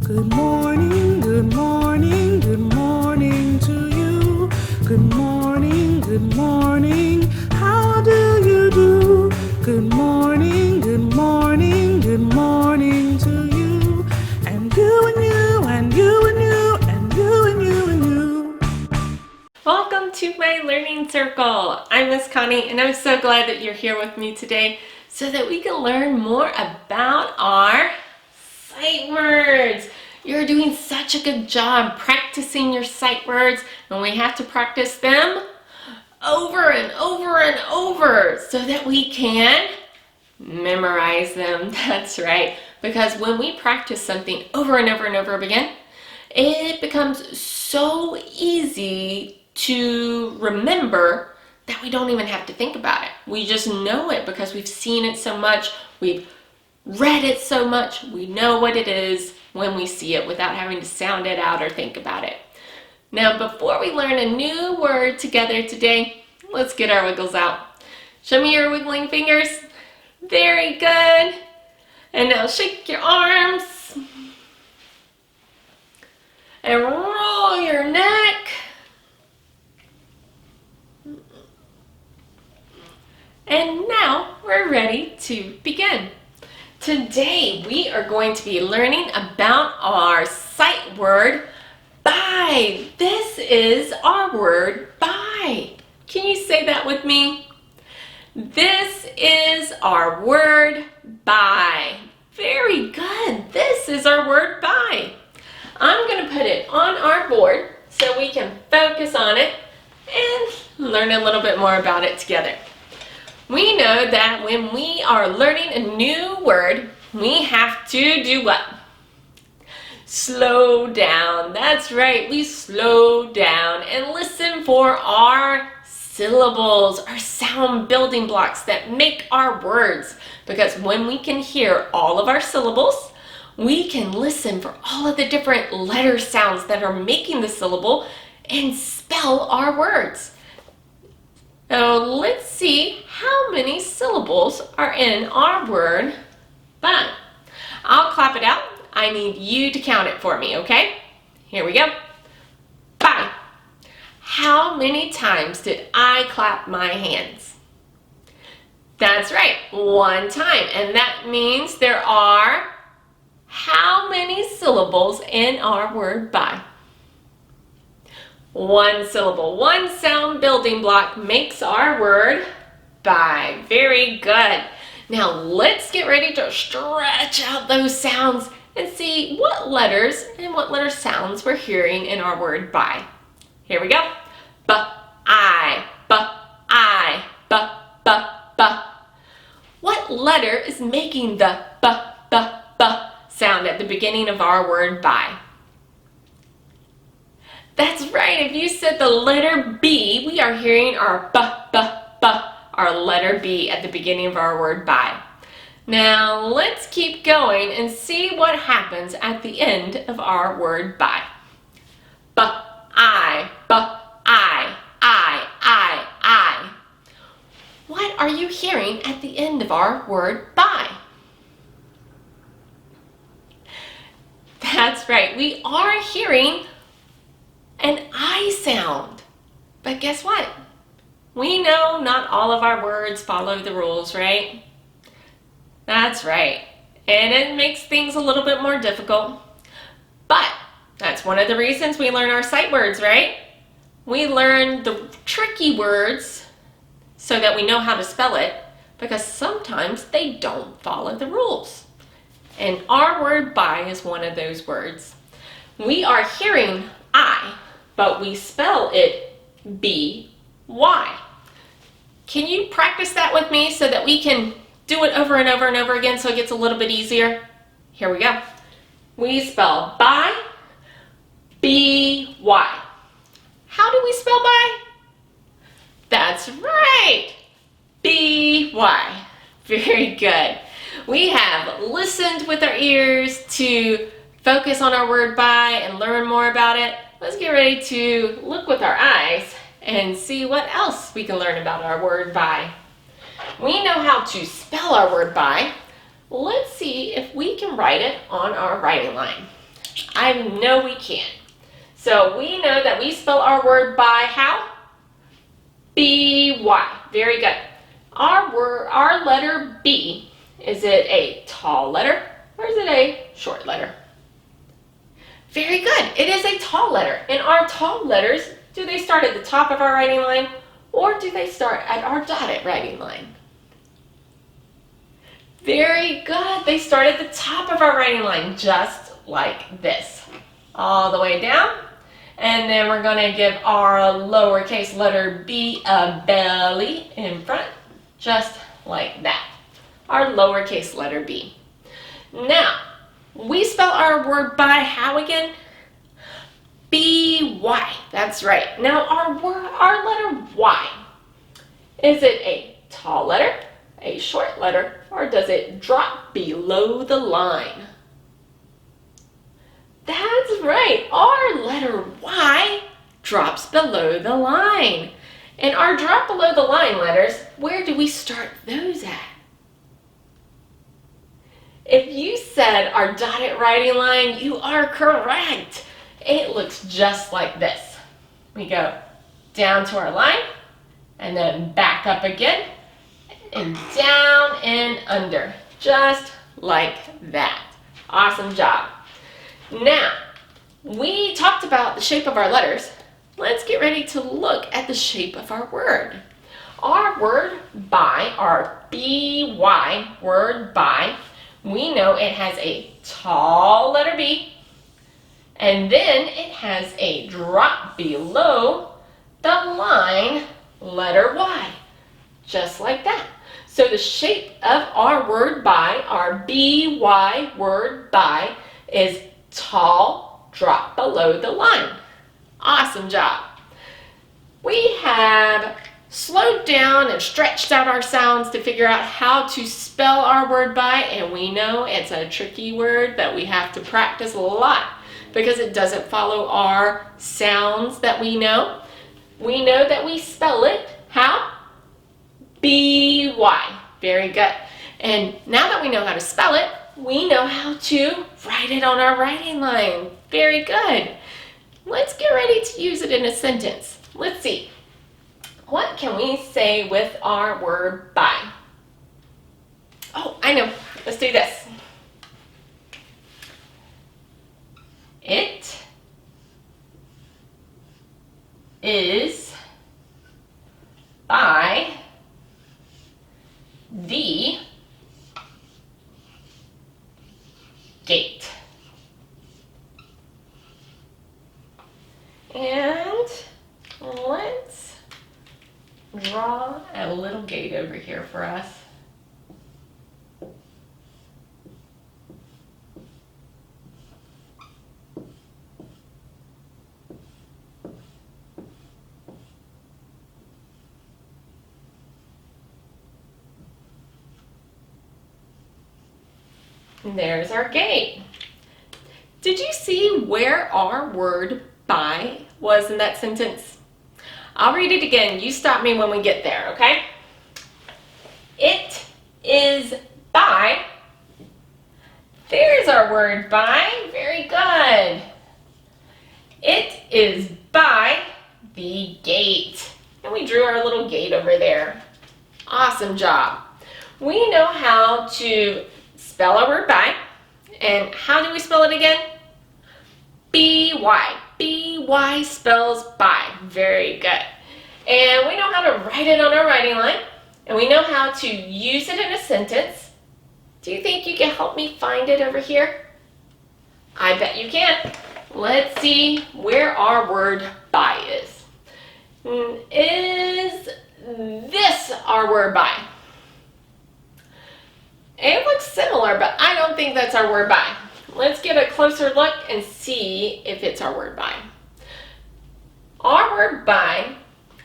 Good morning, good morning, good morning to you. Good morning, how do you do? Good morning, good morning, good morning to you. And you and you and you and you and you and you and you. Welcome to my learning circle. I'm Miss Connie and I'm so glad that you're here with me today so that we can learn more about our sight words. You're doing such a good job practicing your sight words, and we have to practice them over and over and over so that we can memorize them. That's right, because when we practice something over and over and over again, it becomes so easy to remember that we don't even have to think about it. We just know it because we've seen it so much, we've read it so much, we know what it is when we see it without having to sound it out or think about it. Now, before we learn a new word together today, let's get our wiggles out. Show me your wiggling fingers. Very good. And now shake your arms. And roll your neck. And now we're ready to begin. Today we are going to be learning about our sight word, by. This is our word, by. Can you say that with me? This is our word, by. Very good. This is our word, by. I'm going to put it on our board so we can focus on it and learn a little bit more about it together. We know that when we are learning a new word, we have to do what? Slow down. That's right, we slow down and listen for our syllables, our sound building blocks that make our words. Because when we can hear all of our syllables, we can listen for all of the different letter sounds that are making the syllable and spell our words. Now let's see how many syllables are in our word, by. I'll clap it out. I need you to count it for me, okay? Here we go. By. How many times did I clap my hands? That's right, one time. And that means there are how many syllables in our word, by? One syllable. One sound building block makes our word, by. Very good. Now let's get ready to stretch out those sounds and see what letters and what letter sounds we're hearing in our word, by. Here we go. B-I, B-I, B-B-B. What letter is making the B-B-B sound at the beginning of our word, by? That's right, if you said the letter B, we are hearing our B-B-B, our letter B at the beginning of our word, by. Now let's keep going and see what happens at the end of our word, by. B-I, B-I, I. What are you hearing at the end of our word, by? That's right, we are hearing an I sound. But guess what? We know not all of our words follow the rules, right? That's right. And it makes things a little bit more difficult. But that's one of the reasons we learn our sight words, right? We learn the tricky words so that we know how to spell it, because sometimes they don't follow the rules. And our word, by, is one of those words. We are hearing I, but we spell it B-Y. Can you practice that with me so that we can do it over and over and over again so it gets a little bit easier? Here we go. We spell by, B-Y. How do we spell by? That's right, B-Y. Very good. We have listened with our ears to focus on our word, by, and learn more about it. Let's get ready to look with our eyes and see what else we can learn about our word, by. We know how to spell our word, by. Let's see if we can write it on our writing line. I know we can. So we know that we spell our word by how? B-Y. Very good. Our letter B, is it a tall letter or is it a short letter? Very good. It is a tall letter. And our tall letters, do they start at the top of our writing line or do they start at our dotted writing line? Very good. They start at the top of our writing line, just like this. All the way down. And then we're going to give our lowercase letter B a belly in front, just like that. Our lowercase letter B. Now, we spell our word by how again? B-Y. That's right. Now, our letter Y, is it a tall letter, a short letter, or does it drop below the line? That's right. Our letter Y drops below the line. And our drop below the line letters, where do we start those at? If you said our dotted writing line, you are correct. It looks just like this. We go down to our line and then back up again and down and under, just like that. Awesome job. Now, we talked about the shape of our letters. Let's get ready to look at the shape of our word. Our word by, our B-Y word by, we know it has a tall letter B, and then it has a drop below the line letter Y, just like that. So the shape of our word by, our B-Y word by, is tall, drop below the line. Awesome job. We have slowed down and stretched out our sounds to figure out how to spell our word by, and we know it's a tricky word that we have to practice a lot because it doesn't follow our sounds that we know. We know that we spell it how? B-Y. Very good. And now that we know how to spell it, we know how to write it on our writing line. Very good. Let's get ready to use it in a sentence. Let's see. What can we say with our word by? Oh, I know. Let's do this. It is by the gate. And let's draw a little gate over here for us. And there's our gate. Did you see where our word by was in that sentence? I'll read it again. You stop me when we get there, okay? It is by. There's our word by. Very good. It is by the gate. And we drew our little gate over there. Awesome job. We know how to spell our word by. And how do we spell it again? B-Y. B-Y spells by. Very good. And we know how to write it on our writing line. And we know how to use it in a sentence. Do you think you can help me find it over here? I bet you can. Let's see where our word by is. Is this our word by? It looks similar, but I don't think that's our word by. Let's get a closer look and see if it's our word by. Our word by,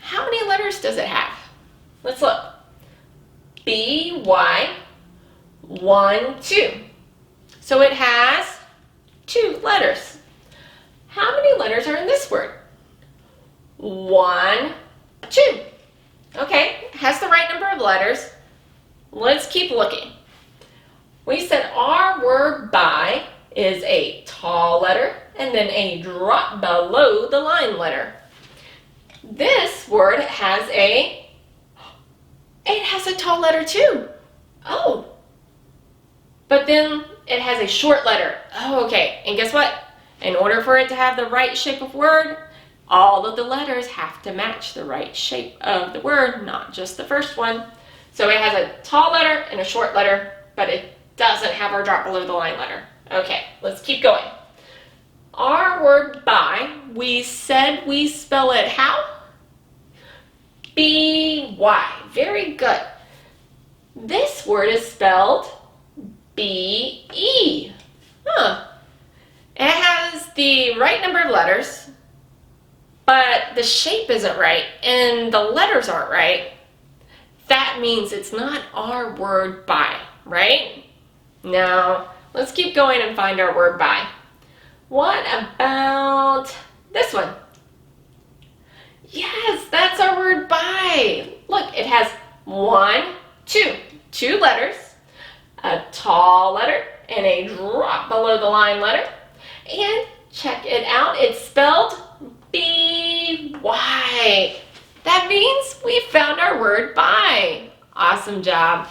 how many letters does it have? Let's look. B-Y, 1, 2. So it has 2 letters. How many letters are in this word? 1, 2. Okay, it has the right number of letters. Let's keep looking. We said our word by is a tall letter and then a drop below the line letter. This word has a tall letter too. Oh, but then it has a short letter. Oh, okay. And guess what? In order for it to have the right shape of word, all of the letters have to match the right shape of the word, not just the first one. So it has a tall letter and a short letter, but it doesn't have our drop below the line letter. Okay, let's keep going. Our word by, we said we spell it how? B-Y. Very good. This word is spelled B-E. It has the right number of letters, but the shape isn't right and the letters aren't right. That means it's not our word by, right? Now, let's keep going and find our word by. What about this one? Yes, that's our word by. Look, it has two letters, a tall letter, and a drop below the line letter. And check it out, it's spelled B-Y. That means we found our word by. Awesome job.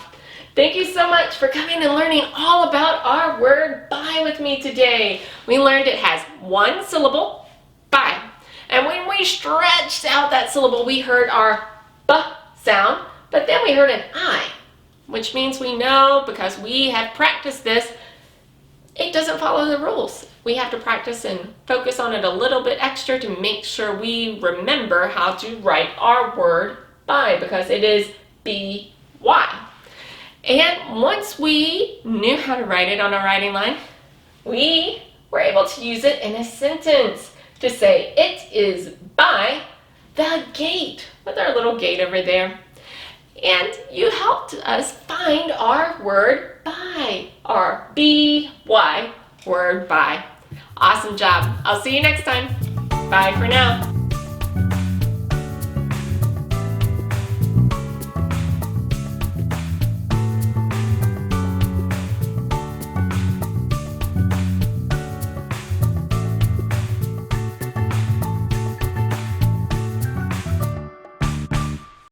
Thank you so much for coming and learning all about our word by with me today. We learned it has one syllable, by. And when we stretched out that syllable, we heard our B sound, but then we heard an I, which means we know, because we have practiced this, it doesn't follow the rules. We have to practice and focus on it a little bit extra to make sure we remember how to write our word by, because it is B-Y. And once we knew how to write it on a writing line, we were able to use it in a sentence to say it is by the gate, with our little gate over there. And you helped us find our word by, our B-Y word by. Awesome job. I'll see you next time. Bye for now.